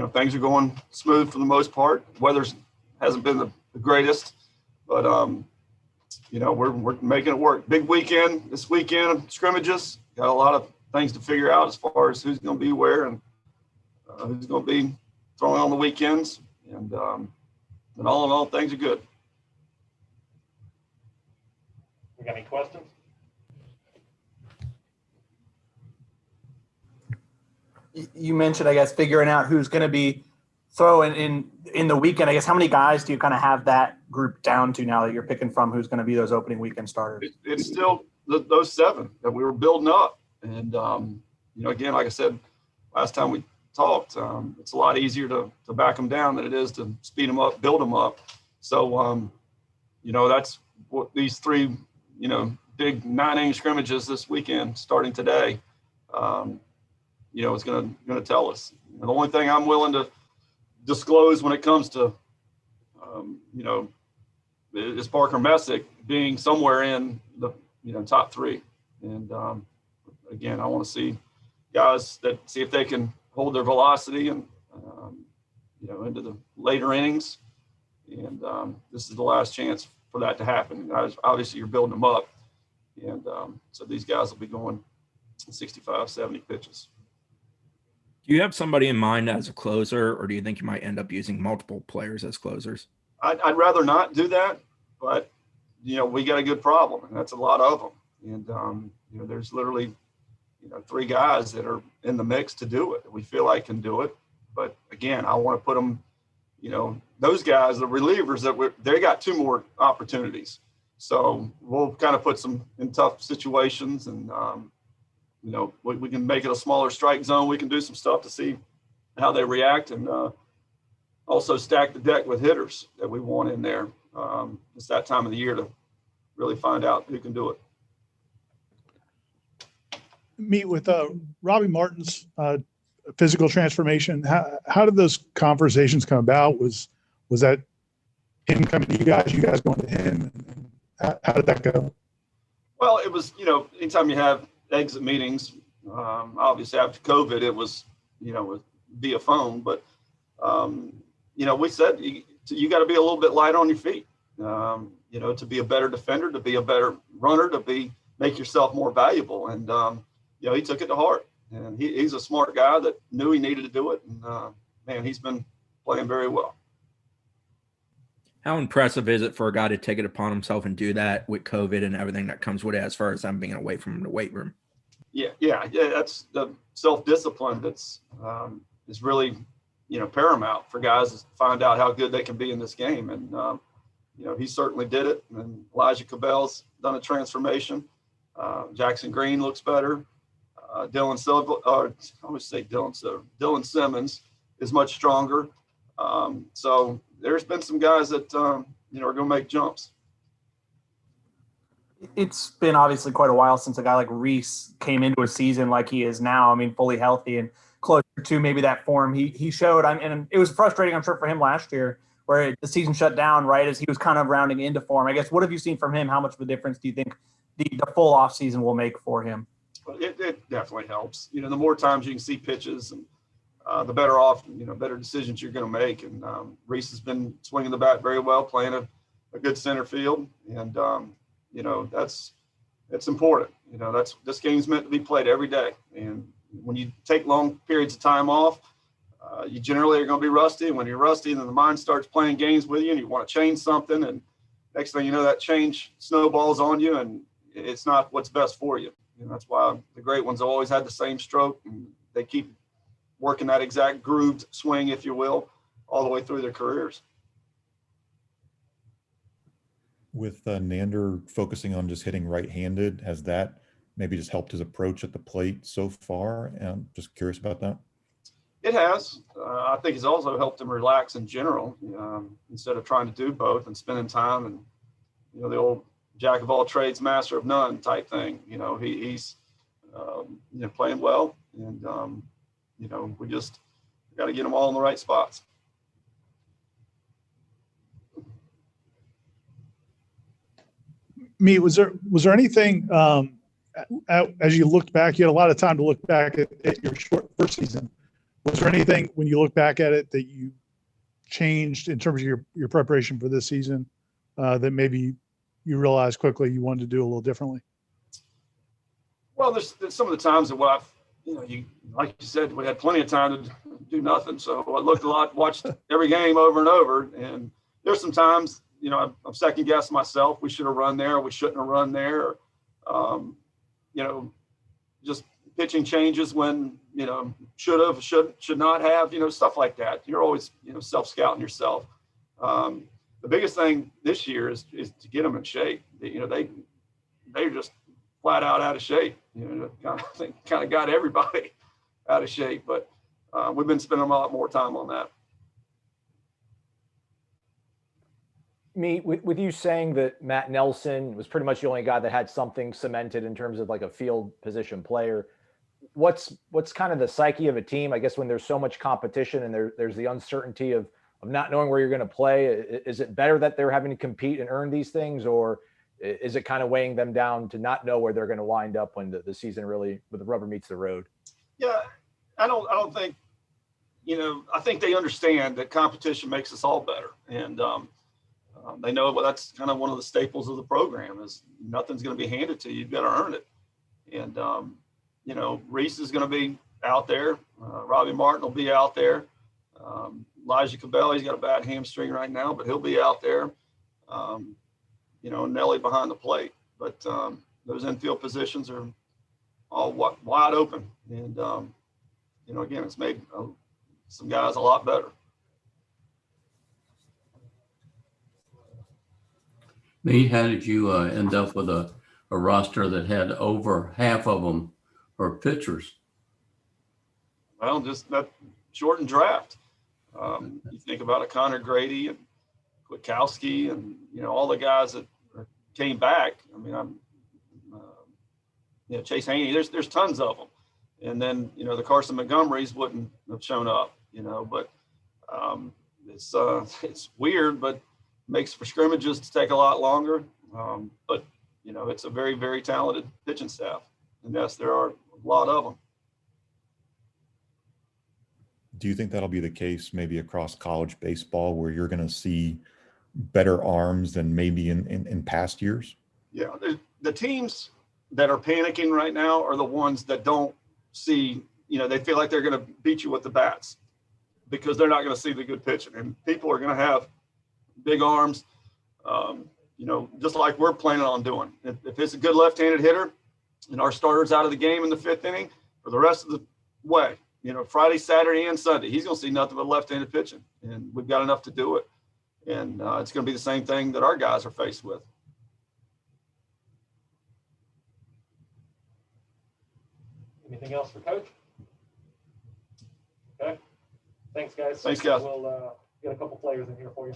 things are going smooth for the most part. Weather's hasn't been the greatest, but we're making it work. Big weekend this weekend of scrimmages. Got a lot of things to figure out as far as who's going to be where and who's going to be throwing on the weekends. And all in all, things are good. We got any questions? You mentioned, I guess, figuring out who's going to be throwing in the weekend. I guess how many guys do you kind of have that group down to now that you're picking from who's going to be those opening weekend starters? It's still those 7 that we were building up. And, again, like I said, last time we talked, it's a lot easier to back them down than it is to speed them up, build them up. So, that's what these 3, big 9-inning scrimmages this weekend starting today, it's going to tell us. And the only thing I'm willing to disclose when it comes to, is Parker Messick being somewhere in the, top 3. And again, I want to see guys see if they can hold their velocity and, into the later innings. And this is the last chance for that to happen. Obviously, you're building them up. And so these guys will be going 65, 70 pitches. Do you have somebody in mind as a closer, or do you think you might end up using multiple players as closers? I'd rather not do that, but, we got a good problem, and that's a lot of them. And, there's literally, 3 guys that are in the mix to do it. We feel like can do it. But, again, I want to put them, those guys, the relievers, they got 2 more opportunities. So we'll kind of put some in tough situations and, we can make it a smaller strike zone. We can do some stuff to see how they react and also stack the deck with hitters that we want in there. It's that time of the year to really find out who can do it. Meet with Robbie Martin's physical transformation. How did those conversations come about? Was that him coming to you guys going to him? How did that go? Well, it was, anytime you have exit meetings, obviously after COVID, it was, via phone, but, we said you got to be a little bit light on your feet, to be a better defender, to be a better runner, to make yourself more valuable. And, he took it to heart, and he's a smart guy that knew he needed to do it. And he's been playing very well. How impressive is it for a guy to take it upon himself and do that with COVID and everything that comes with it, as far as them being away from the weight room? Yeah. That's the self-discipline that's is really, paramount for guys to find out how good they can be in this game. And, he certainly did it. And Elijah Cabell's done a transformation. Jackson Green looks better. Dylan Simmons is much stronger. So there's been some guys that, are going to make jumps. It's been obviously quite a while since a guy like Reese came into a season like he is now. I mean, fully healthy and closer to maybe that form he showed. And it was frustrating, I'm sure, for him last year, where the season shut down right as he was kind of rounding into form. I guess, what have you seen from him? How much of a difference do you think the full off season will make for him? It definitely helps. The more times you can see pitches and the better off, better decisions you're going to make. And Reese has been swinging the bat very well, playing a good center field. And, it's important. This game's meant to be played every day. And when you take long periods of time off, you generally are going to be rusty. And when you're rusty, then the mind starts playing games with you and you want to change something. And next thing you know, that change snowballs on you and it's not what's best for you. And that's why the great ones have always had the same stroke, and they keep working that exact grooved swing, if you will, all the way through their careers. With Nander focusing on just hitting right-handed, has that maybe just helped his approach at the plate so far? I'm just curious about that. It has. I think it's also helped him relax in general, instead of trying to do both and spending time and, the old jack of all trades, master of none type thing. He's playing well, and we just got to get them all in the right spots. Was there anything as you looked back? You had a lot of time to look back at your short first season. Was there anything when you look back at it that you changed in terms of your preparation for this season that maybe you realized quickly you wanted to do a little differently? Well, there's some of the times that like you said, we had plenty of time to do nothing. So I looked a lot, watched every game over and over. And there's some times, I'm second guessing myself. We should have run there. Or we shouldn't have run there. Just pitching changes when, should have, should not have, stuff like that. You're always, self-scouting yourself. The biggest thing this year is to get them in shape. They're just flat out of shape. Kind of got everybody out of shape, but we've been spending a lot more time on that. With you saying that Matt Nelson was pretty much the only guy that had something cemented in terms of like a field position player, what's kind of the psyche of a team, I guess, when there's so much competition and there's the uncertainty of not knowing where you're going to play? Is it better that they're having to compete and earn these things, or is it kind of weighing them down to not know where they're going to wind up when the season really, when the rubber meets the road? Yeah, I don't think, I think they understand that competition makes us all better. And they know, well, that's kind of one of the staples of the program is nothing's going to be handed to you. You've got to earn it. And, Reese is going to be out there. Robbie Martin will be out there. Elijah Cabell, he's got a bad hamstring right now, but he'll be out there. Nelly behind the plate. But those infield positions are all wide open. And, again, it's made some guys a lot better. Nate, how did you end up with a roster that had over half of them are pitchers? Well, just that shortened draft. You think about a Connor Grady and Kwiatkowski and, all the guys that came back. I mean, Chase Haney, there's tons of them. And then, the Carson Montgomerys wouldn't have shown up, but it's weird, but makes for scrimmages to take a lot longer. But, it's a very, very talented pitching staff. And yes, there are a lot of them. Do you think that'll be the case maybe across college baseball where you're going to see better arms than maybe in past years? Yeah, the teams that are panicking right now are the ones that don't see, they feel like they're going to beat you with the bats because they're not going to see the good pitching. And people are going to have big arms, just like we're planning on doing. If it's a good left-handed hitter and our starter's out of the game in the fifth inning for the rest of the way, Friday, Saturday, and Sunday, he's going to see nothing but left-handed pitching. And we've got enough to do it. And it's going to be the same thing that our guys are faced with. Anything else for Coach? Okay. Thanks, guys. Thanks, guys. We'll get a couple players in here for you.